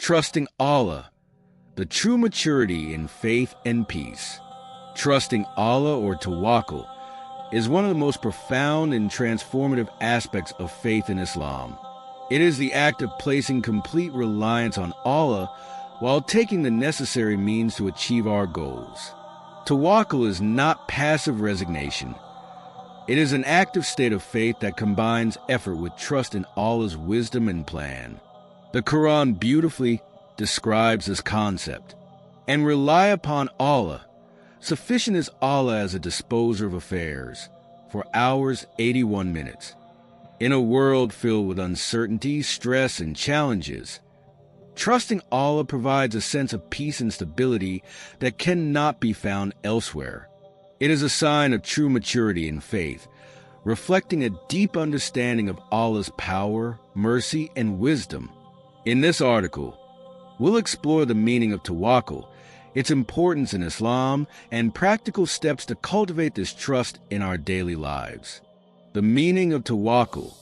Trusting Allah, the true maturity in faith and peace. Trusting Allah, or Tawakkul, is one of the most profound and transformative aspects of faith in Islam. It is the act of placing complete reliance on Allah while taking the necessary means to achieve our goals. Tawakkul is not passive resignation. It is an active state of faith that combines effort with trust in Allah's wisdom and plan. The Quran beautifully describes this concept. And rely upon Allah. Sufficient is Allah as a disposer of affairs. For hours, 81 minutes. In a world filled with uncertainty, stress, and challenges, trusting Allah provides a sense of peace and stability that cannot be found elsewhere. It is a sign of true maturity in faith, reflecting a deep understanding of Allah's power, mercy, and wisdom. In this article, we'll explore the meaning of Tawakkul, its importance in Islam, and practical steps to cultivate this trust in our daily lives. The meaning of Tawakkul.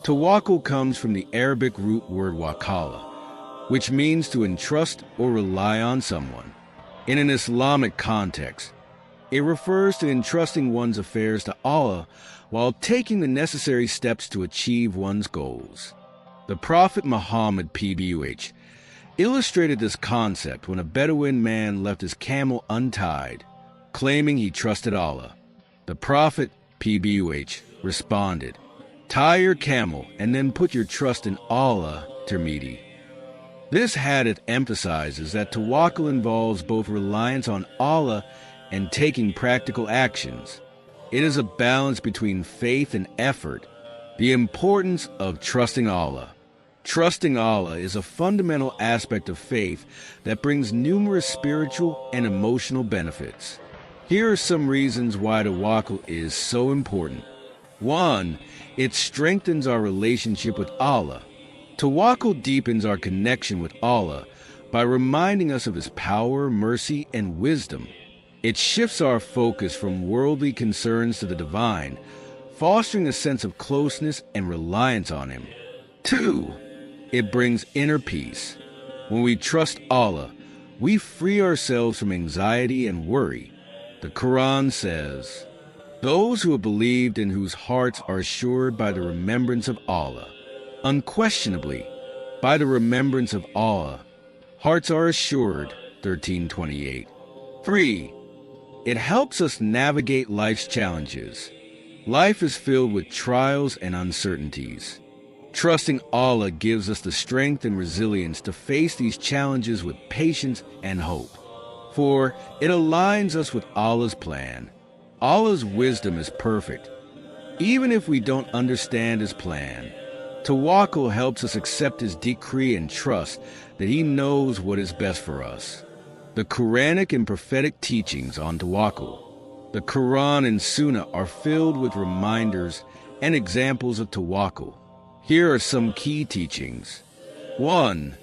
Tawakkul comes from the Arabic root word wakala, which means to entrust or rely on someone. In an Islamic context, it refers to entrusting one's affairs to Allah while taking the necessary steps to achieve one's goals. The Prophet Muhammad PBUH illustrated this concept when a Bedouin man left his camel untied, claiming he trusted Allah. The Prophet PBUH responded, "Tie your camel and then put your trust in Allah, Tirmidhi." This hadith emphasizes that Tawakkul involves both reliance on Allah and taking practical actions. It is a balance between faith and effort. The importance of trusting Allah. Trusting Allah is a fundamental aspect of faith that brings numerous spiritual and emotional benefits. Here are some reasons why Tawakkul is so important. 1. It strengthens our relationship with Allah. Tawakkul deepens our connection with Allah by reminding us of His power, mercy, and wisdom. It shifts our focus from worldly concerns to the divine, fostering a sense of closeness and reliance on Him. 2. It brings inner peace. When we trust Allah, we free ourselves from anxiety and worry. The Quran says, "Those who have believed and whose hearts are assured by the remembrance of Allah." Unquestionably, by the remembrance of Allah, hearts are assured, 13:28. 3. It helps us navigate life's challenges. Life is filled with trials and uncertainties. Trusting Allah gives us the strength and resilience to face these challenges with patience and hope. 4. It aligns us with Allah's plan. Allah's wisdom is perfect. Even if we don't understand His plan, Tawakkul helps us accept His decree and trust that He knows what is best for us. The Quranic and prophetic teachings on Tawakkul. The Quran and Sunnah are filled with reminders and examples of Tawakkul. Here are some key teachings. 1.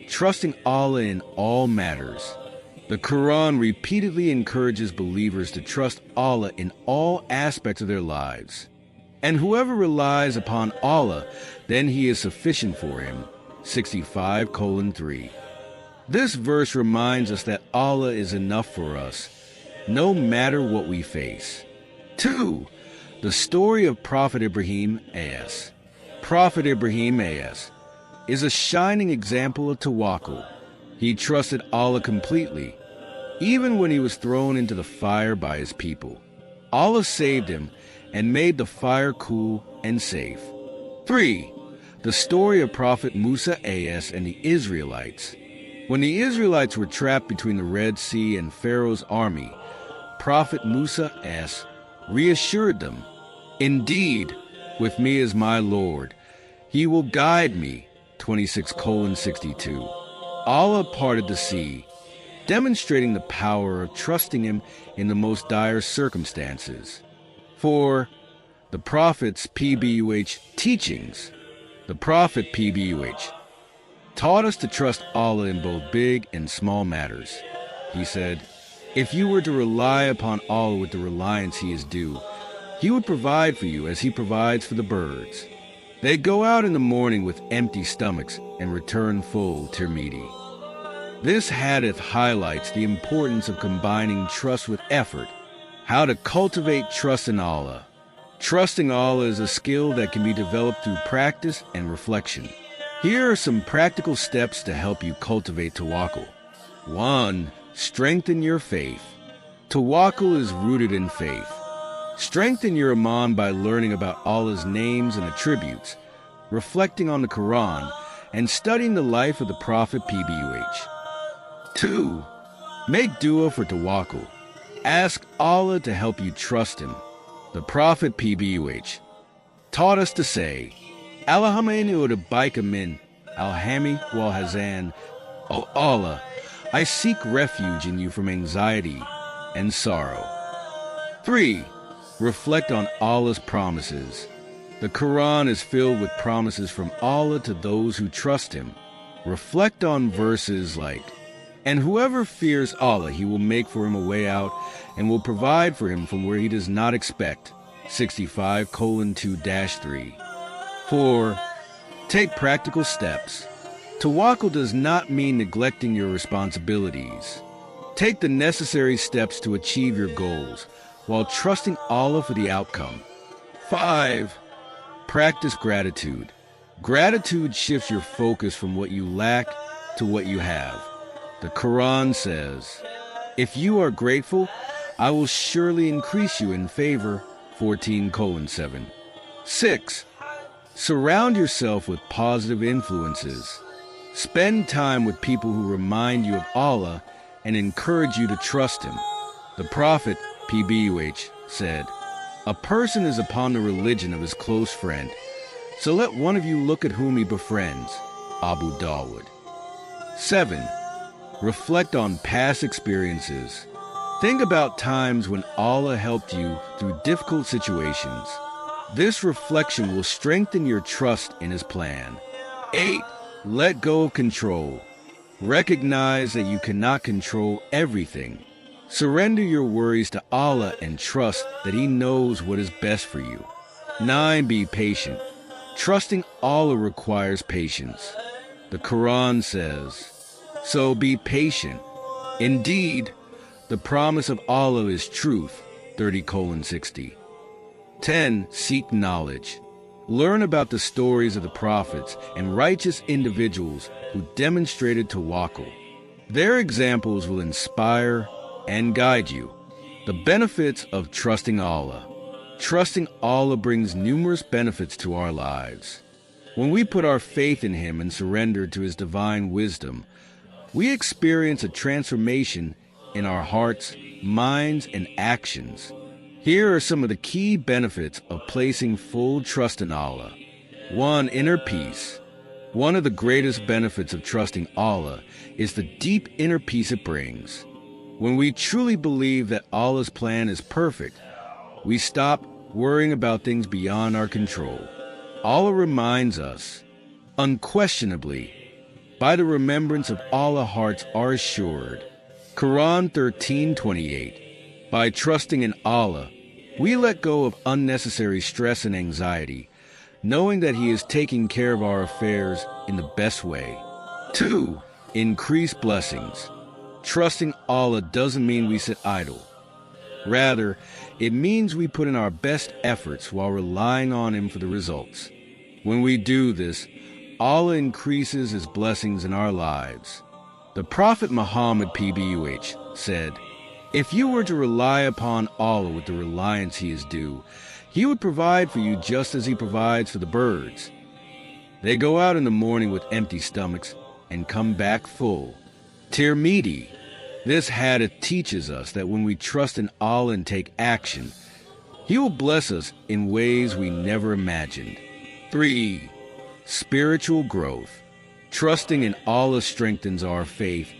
Trusting Allah in all matters. The Quran repeatedly encourages believers to trust Allah in all aspects of their lives. And whoever relies upon Allah, then He is sufficient for him. 65:3. This verse reminds us that Allah is enough for us, no matter what we face. 2. The story of Prophet Ibrahim A.S. Prophet Ibrahim A.S. is a shining example of Tawakkul. He trusted Allah completely, even when he was thrown into the fire by his people. Allah saved him and made the fire cool and safe. 3. The story of Prophet Musa A.S. and the Israelites. When the Israelites were trapped between the Red Sea and Pharaoh's army, Prophet Musa A.S. reassured them, "Indeed, with me is my Lord. He will guide me." 26:62. Allah parted the sea, demonstrating the power of trusting Him in the most dire circumstances. 4. The Prophet's PBUH teachings. The Prophet PBUH taught us to trust Allah in both big and small matters. He said, "If you were to rely upon Allah with the reliance He is due, He would provide for you as He provides for the birds." They go out in the morning with empty stomachs and return full, Tirmidhi. This hadith highlights the importance of combining trust with effort, how to cultivate trust in Allah. Trusting Allah is a skill that can be developed through practice and reflection. Here are some practical steps to help you cultivate tawakkul. 1. Strengthen your faith. Tawakkul is rooted in faith. Strengthen your iman by learning about Allah's names and attributes, reflecting on the Quran, and studying the life of the Prophet PBUH. 2. Make dua for tawakkul. Ask Allah to help you trust Him. The Prophet PBUH taught us to say, Alhamdulillah wa baika min alhami wal hazan. O Allah, I seek refuge in you from anxiety and sorrow. 3. Reflect on Allah's promises. The Quran is filled with promises from Allah to those who trust Him. Reflect on verses like, and whoever fears Allah, He will make for him a way out and will provide for him from where he does not expect. 65:2-3. 4. Take practical steps. Tawakkul does not mean neglecting your responsibilities. Take the necessary steps to achieve your goals while trusting Allah for the outcome. 5. Practice gratitude. Gratitude shifts your focus from what you lack to what you have. The Quran says, if you are grateful, I will surely increase you in favor. 14:7. 6. Surround yourself with positive influences. Spend time with people who remind you of Allah and encourage you to trust Him. The Prophet, PBUH, said, a person is upon the religion of his close friend, so let one of you look at whom he befriends. Abu Dawud. 7. Reflect on past experiences. Think about times when Allah helped you through difficult situations. This reflection will strengthen your trust in His plan. 8. Let go of control. Recognize that you cannot control everything. Surrender your worries to Allah and trust that He knows what is best for you. 9. Be patient. Trusting Allah requires patience. The Quran says, so be patient. Indeed, the promise of Allah is truth. 30:60. 10. Seek knowledge. Learn about the stories of the prophets and righteous individuals who demonstrated tawakkul. Their examples will inspire and guide you. The benefits of trusting Allah. Trusting Allah brings numerous benefits to our lives. When we put our faith in Him and surrender to His divine wisdom, we experience a transformation in our hearts, minds, and actions. Here are some of the key benefits of placing full trust in Allah. 1. Inner peace. One of the greatest benefits of trusting Allah is the deep inner peace it brings. When we truly believe that Allah's plan is perfect, we stop worrying about things beyond our control. Allah reminds us, unquestionably, by the remembrance of Allah hearts are assured. Quran 13:28. By trusting in Allah, we let go of unnecessary stress and anxiety, knowing that He is taking care of our affairs in the best way. 2. Increase blessings. Trusting Allah doesn't mean we sit idle. Rather, it means we put in our best efforts while relying on Him for the results. When we do this, Allah increases His blessings in our lives. The Prophet Muhammad PBUH said, if you were to rely upon Allah with the reliance He is due, He would provide for you just as He provides for the birds. They go out in the morning with empty stomachs and come back full. Tirmidhi. This hadith teaches us that when we trust in Allah and take action, He will bless us in ways we never imagined. 3. Spiritual growth. Trusting in Allah strengthens our faith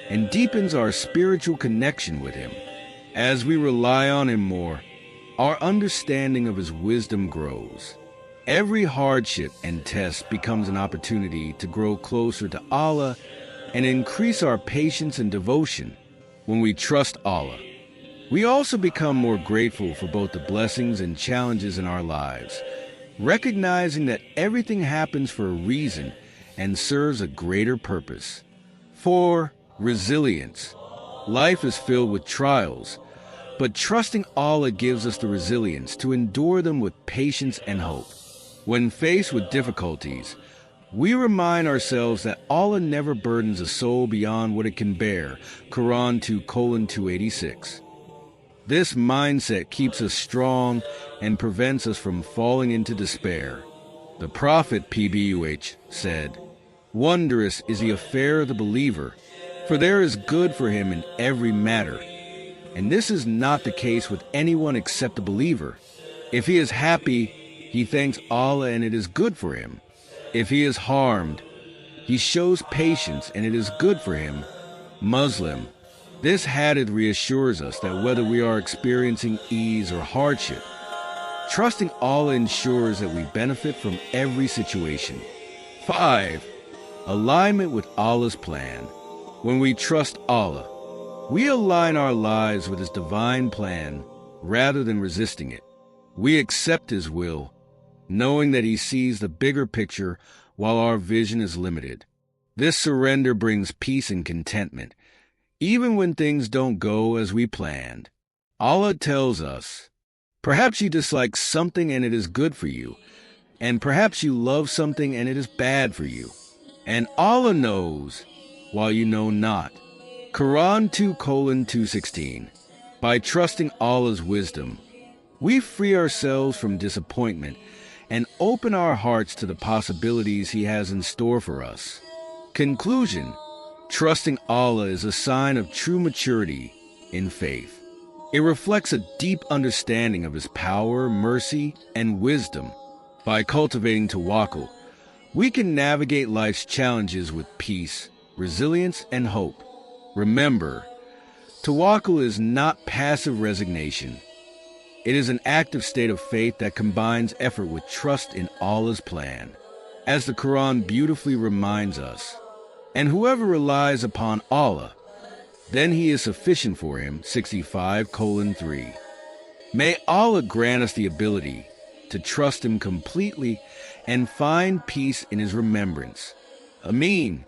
and deepens our spiritual connection with Him. As we rely on Him more, our understanding of His wisdom grows. Every hardship and test becomes an opportunity to grow closer to Allah and increase our patience and devotion. When we trust Allah, we also become more grateful for both the blessings and challenges in our lives. recognizing that everything happens for a reason and serves a greater purpose. 4. Resilience. Life is filled with trials, but trusting Allah gives us the resilience to endure them with patience and hope. When faced with difficulties, we remind ourselves that Allah never burdens a soul beyond what it can bear. Quran 2:286. This mindset keeps us strong and prevents us from falling into despair. The Prophet PBUH said, "Wondrous is the affair of the believer, for there is good for him in every matter." And this is not the case with anyone except the believer. If he is happy, he thanks Allah and it is good for him. If he is harmed, he shows patience and it is good for him. Muslim. This hadith reassures us that whether we are experiencing ease or hardship, trusting Allah ensures that we benefit from every situation. 5. Alignment with Allah's plan. When we trust Allah, we align our lives with His divine plan rather than resisting it. We accept His will, knowing that He sees the bigger picture while our vision is limited. This surrender brings peace and contentment, even when things don't go as we planned. Allah tells us, perhaps you dislike something and it is good for you, and perhaps you love something and it is bad for you. And Allah knows, while you know not. Quran 2:216. By trusting Allah's wisdom, we free ourselves from disappointment and open our hearts to the possibilities He has in store for us. Conclusion. Trusting Allah is a sign of true maturity in faith. It reflects a deep understanding of His power, mercy, and wisdom. By cultivating tawakkul, we can navigate life's challenges with peace, resilience, and hope. Remember, tawakkul is not passive resignation. It is an active state of faith that combines effort with trust in Allah's plan. As the Quran beautifully reminds us, and whoever relies upon Allah, then He is sufficient for him. 65:3. May Allah grant us the ability to trust Him completely and find peace in His remembrance. Ameen.